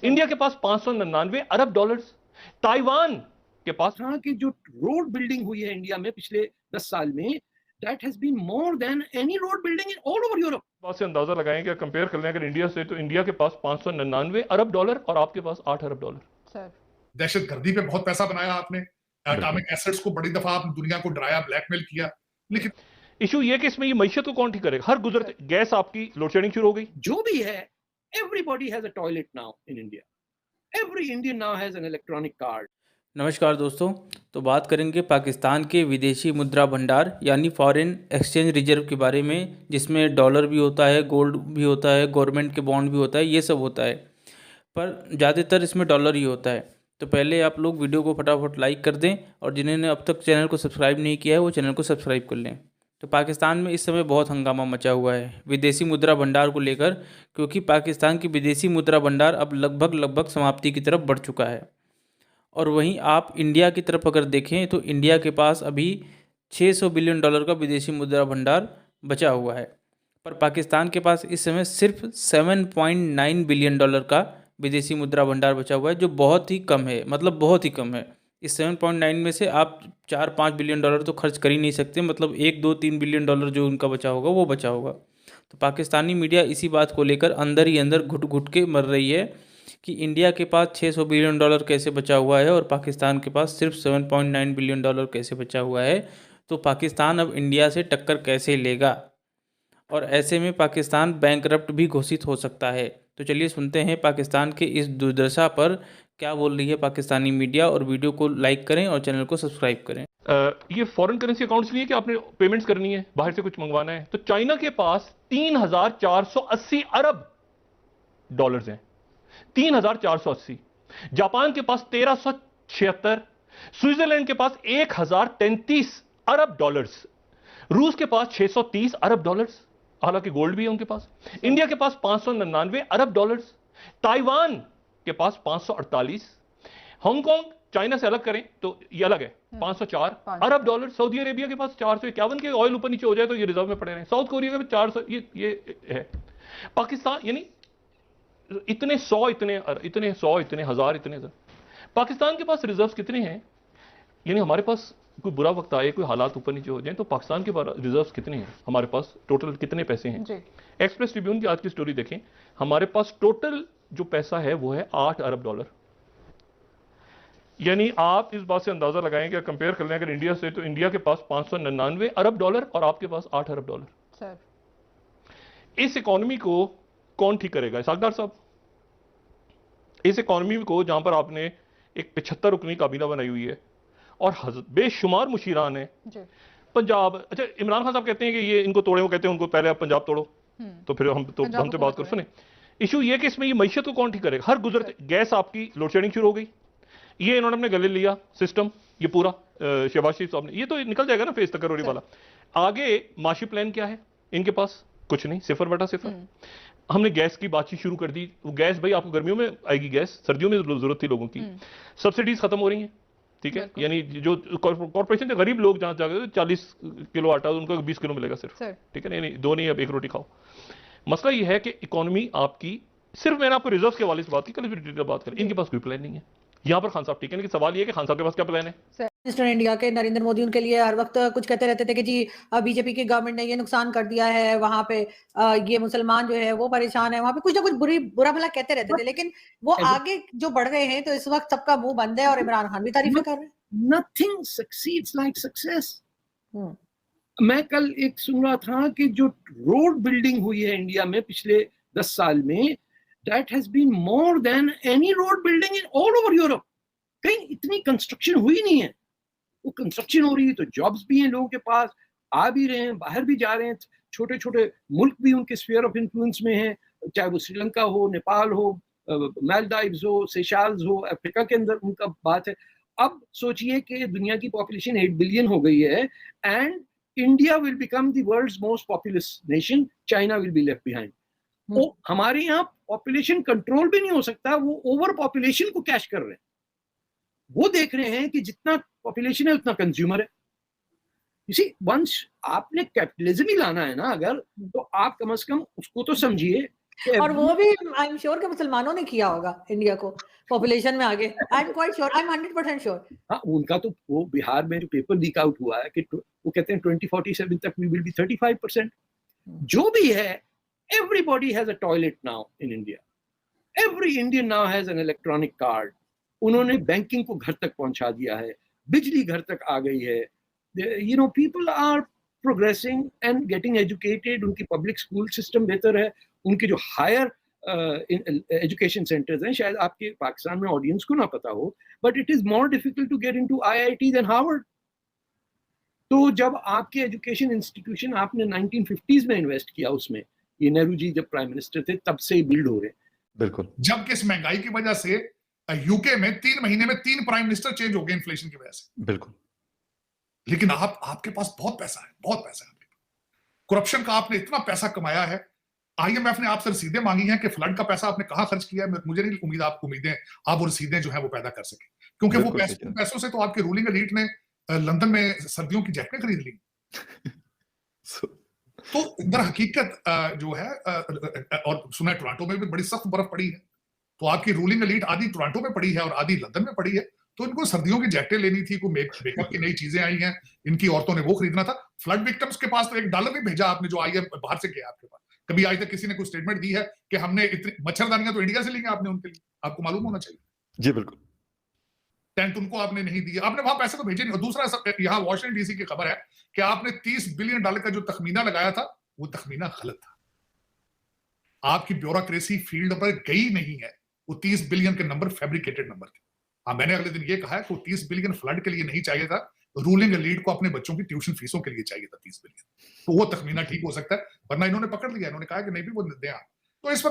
India के पास 599 अरब dollars, Taiwan के पास हाँ कि जो रोड बिल्डिंग हुई है इंडिया में पिछले 10 साल में, that has been more than any road building in all over Europe. बात से अंदाजा लगाएं कि कंपेयर कर लें अगर इंडिया से, तो इंडिया के पास 599 अरब डॉलर और आपके पास 8 अरब डॉलर। सर दहशत गर्दी पे बहुत पैसा बनाया आपने, एटॉमिक एसेट्स को बड़ी दफा आपने दुनिया को डराया, ब्लैकमेल किया, लेकिन इशू ये कि इसमें ये मईशत को कौन ठीक करेगा? हर गुजरते गैस आपकी लोड शेडिंग शुरू हो गई। जो भी है, everybody has a toilet now in India, every Indian now has an electronic card. नमस्कार दोस्तों, तो बात करेंगे पाकिस्तान के विदेशी मुद्रा भंडार यानी फॉरेन एक्सचेंज रिजर्व के बारे में, जिसमें डॉलर भी होता है, गोल्ड भी होता है, गवर्नमेंट के बॉन्ड भी होता है, ये सब होता है, पर ज़्यादातर इसमें डॉलर ही होता है। तो पहले आप लोग वीडियो को फटाफट लाइक कर दें और जिन्होंने अब तक चैनल को सब्सक्राइब नहीं किया है वो चैनल को सब्सक्राइब कर लें। तो पाकिस्तान में इस समय बहुत हंगामा मचा हुआ है विदेशी मुद्रा भंडार को लेकर, क्योंकि पाकिस्तान की विदेशी मुद्रा भंडार अब लगभग समाप्ति की तरफ बढ़ चुका है। और वहीं आप इंडिया की तरफ अगर देखें तो इंडिया के पास अभी 600 बिलियन डॉलर का विदेशी मुद्रा भंडार बचा हुआ है, पर पाकिस्तान के पास इस समय सिर्फ 7.9 बिलियन डॉलर का विदेशी मुद्रा भंडार बचा हुआ है, जो बहुत ही कम है, मतलब बहुत ही कम है। इस 7.9 में से आप 4-5 बिलियन डॉलर तो खर्च कर ही नहीं सकते, मतलब 1-2-3 बिलियन डॉलर जो उनका बचा होगा वो बचा होगा। तो पाकिस्तानी मीडिया इसी बात को लेकर अंदर ही अंदर घुट घुट के मर रही है कि इंडिया के पास 600 बिलियन डॉलर कैसे बचा हुआ है और पाकिस्तान के पास सिर्फ 7.9 बिलियन डॉलर कैसे बचा हुआ है। तो पाकिस्तान अब इंडिया से टक्कर कैसे लेगा, और ऐसे में पाकिस्तान बैंकरप्ट भी घोषित हो सकता है। तो चलिए सुनते हैं पाकिस्तान के इस दुर्दशा पर क्या बोल रही है पाकिस्तानी मीडिया, और वीडियो को लाइक करें और चैनल को सब्सक्राइब करें। ये फॉरेन करेंसी अकाउंट्स लिए कि आपने पेमेंट्स करनी है, बाहर से कुछ मंगवाना है, तो चाइना के पास 3,480 अरब डॉलर्स हैं, 3,480। जापान के पास 1,376, स्विट्जरलैंड के पास 1,033 अरब डॉलर्स, रूस के पास 630 अरब डॉलर्स, हालांकि गोल्ड भी है उनके पास। इंडिया के पास 599 अरब डॉलर्स, ताइवान के पास 548, हांगकांग चाइना से अलग करें तो ये अलग है 504 अरब डॉलर, सऊदी अरेबिया के पास 451 के ऑयल ऊपर नीचे हो जाए तो ये रिजर्व में पड़े रहे, साउथ कोरिया के पास 400, ये है। पाकिस्तान यानी इतने 100 इतने हजार इतने पाकिस्तान के पास रिजर्व्स कितने हैं, यानी हमारे पास कोई बुरा वक्त आए, कोई हालात ऊपर नीचे हो जाए तो पाकिस्तान के पास रिजर्व्स कितने हैं, हमारे पास टोटल कितने पैसे हैं। एक्सप्रेस ट्रिब्यून की आज की स्टोरी देखें, हमारे पास टोटल जो पैसा है वो है 8 अरब डॉलर। यानी आप इस बात से अंदाजा लगाएं कि कंपेयर कर लें अगर इंडिया से, तो इंडिया के पास 599 अरब डॉलर और आपके पास 8 अरब डॉलर। सर इस इकोनॉमी को कौन ठीक करेगा? इसाकदार साहब, इस इकोनॉमी को जहां पर आपने एक 75 रुकनी काबीना बनाई हुई है और बेशुमार मुशीरान है पंजाब। अच्छा, इमरान खान साहब कहते हैं कि ये इनको तोड़े, वो कहते हैं उनको पहले आप पंजाब तोड़ो, तो फिर हमसे बात करो। सुने, इशू ये कि इसमें ये मईशत को कौन ठीक करेगा? हर गुजरते गैस आपकी लोड शेडिंग शुरू हो गई, ये इन्होंने अपने गले लिया सिस्टम, ये पूरा शहबाज शरीफ साहब ने, ये तो निकल जाएगा ना फेस तकर्री वाला। आगे माशी प्लान क्या है इनके पास? कुछ नहीं, 0/0। हमने गैस की बातचीत शुरू कर दी, वो गैस भाई आपको गर्मियों में आएगी गैस, सर्दियों में जरूरत थी लोगों की। सब्सिडीज खत्म हो रही हैं, ठीक है, यानी जो कॉर्पोरेशन से गरीब लोग जहां जाकर 40 किलो आटा उनको 20 किलो मिलेगा सिर्फ, ठीक है, यानी 2 नहीं अब 1 रोटी खाओ। मसला ये है कि इकोनॉमी आपकी, सिर्फ मैंने आपको रिजर्व के हवाले से बात की, कल डिटेल बात करें, इनके पास कोई प्लान नहीं है। यहाँ पर खान साहब ठीक है, लेकिन सवाल ये है कि खान साहब के पास क्या प्लान है? मिनिस्टर इंडिया के नरेंद्र मोदी उनके लिए हर वक्त कुछ कहते रहते थे कि जी बीजेपी की गवर्नमेंट ने ये नुकसान कर दिया है, वहां पे ये मुसलमान जो है वो परेशान है, वहां पे कुछ ना कुछ बुरा भला कहते रहते थे, लेकिन वो आगे जो बढ़ गए हैं तो इस वक्त सबका मुंह बंद है और इमरान खान भी तारीफें कर रहे हैं। Nothing succeeds like success. मैं कल एक सुन रहा था कि जो रोड बिल्डिंग हुई है इंडिया में पिछले 10 साल में, that has been more than any road building in all over Europe. कहीं इतनी कंस्ट्रक्शन हुई नहीं है। वो कंस्ट्रक्शन हो रही है तो जॉब्स भी हैं लोगों के पास, आ भी रहे हैं, बाहर भी जा रहे हैं, छोटे छोटे मुल्क भी उनके स्फीयर ऑफ इन्फ्लुएंस में हैं, चाहे वो श्रीलंका हो, नेपाल हो, मालदीव्स हो, सेशल्स हो, अफ्रीका के अंदर उनका बात है। अब सोचिए कि दुनिया की पॉपुलेशन 8 बिलियन हो गई है and India will become the world's most populous nation, China will be left behind. वो हमारे यहाँ पॉपुलेशन कंट्रोल भी नहीं हो सकता, वो ओवर पॉपुलेशन को कैश कर रहे हैं। वो देख रहे हैं कि जितना पॉपुलेशन है उतना कंज्यूमर है। इसी वंश आपने कैपिटलिज्म ही लाना है ना अगर, तो आप कम से कम उसको तो समझिए और वो भी आई एम श्योर कि मुसलमानों ने किया होगा इंडिया को पॉपुलेशन में आगे। I am quite sure, I am 100% sure. हाँ, उनका तो वो बिहार में जो पेपर लीक आउट हुआ है कि वो कहते हैं 2047 तक वी विल बी 35%। जो भी है, everybody has a toilet now in India, every Indian now has an electronic card. उन्होंने बैंकिंग को घर तक पहुंचा दिया है, बिजली घर तक आ गई है। You know, people are progressing and getting educated. उनकी पब्लिक स्कूल सिस्टम बेहतर है, उनके जो हायर एजुकेशन सेंटर्स हैं, शायद आपके पाकिस्तान में ऑडियंस को ना पता हो, but it is more difficult to get into IIT than Harvard. तो जब आपके एजुकेशन इंस्टीट्यूशन आपने 1950s में इन्वेस्ट किया उसमें, ये नेहरू जी जब प्राइम मिनिस्टर थे तब से बिल्ड हो रहे हैं। बिल्कुल। जबकि इस महंगाई की वजह से यूके में 3 महीने में 3 प्राइम मिनिस्टर चेंज हो गए इन्फ्लेशन की वजह से। बिल्कुल। लेकिन आपके पास बहुत पैसा है, बहुत पैसा है। करप्शन का आपने इतना पैसा कमाया है। IMF ने आपसे रसीदें मांगी हैं कि फ्लड का पैसा आपने कहां खर्च किया है। मुझे नहीं उम्मीद आप वो रसीदें जो है वो पैदा कर सके, क्योंकि वो पैसों से तो आपकी रूलिंग एलीट ने लंदन में सर्दियों की जैकेटें खरीद ली। तो दर हकीकत जो है, और सुना है टोरंटो में भी बड़ी सख्त बर्फ पड़ी है, तो आपकी रूलिंग एलीट आधी टोरंटो में पड़ी है और आधी लंदन में पड़ी है। तो इनको सर्दियों की जैकेटें लेनी थी, कोई मेकअप की नई चीजें आई हैं, इनकी औरतों ने वो खरीदना था। फ्लड विक्टिम्स के पास तो $1 भी भेजा आपने, जो आई है बाहर से गया आपके पास। कभी आज तक किसी ने कोई स्टेटमेंट दी है कि हमने इतनी मच्छरदानियां तो इंडिया से ली हैं आपने उनके लिए? आपको मालूम होना चाहिए। जी बिल्कुल। टेंट उनको आपने नहीं दिया, आपने वहां पैसे तो भेजे नहीं। और दूसरा, यहाँ वॉशिंगटन DC की खबर है कि आपने $30 बिलियन का जो तखमीना लगाया था, वो तखमीना गलत था। आपकी ब्यूरोक्रेसी फील्ड पर गई नहीं है। वो 30 बिलियन के नंबर फैब्रिकेटेड नंबर थे। हाँ, मैंने अगले दिन ये कहा है कि 30 बिलियन फ्लड के लिए नहीं चाहिए था, रूलिंग एलीट को अपने बच्चों की ट्यूशन फीसों के लिए चाहिए था 30 बिलियन। तो वो तखमीना ठीक हो सकता है, वरना इन्होंने पकड़ लिया, इन्होंने कहा कि नहीं भी वो दें आप। तो इस वक्त